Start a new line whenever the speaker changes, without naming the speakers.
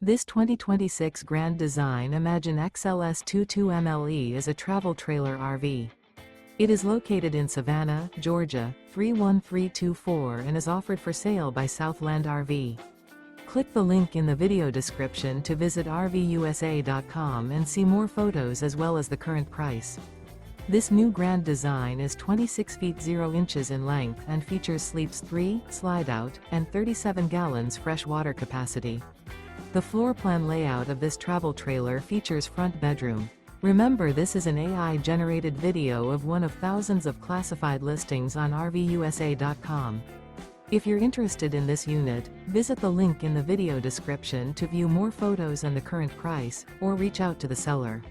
This 2026 Grand Design Imagine XLS 22MLE is a travel trailer RV. It is located in Savannah, Georgia, 31324 and is offered for sale by Southland RV. Click the link in the video description to visit RVUSA.com and see more photos as well as the current price. This new Grand Design is 26 feet 0 inches in length and features sleeps 3, Slideout, and 37 gallons fresh water capacity. The floor plan layout of this travel trailer features front bedroom. Remember, this is an AI-generated video of one of thousands of classified listings on RVUSA.com. If you're interested in this unit, visit the link in the video description to view more photos and the current price, or reach out to the seller.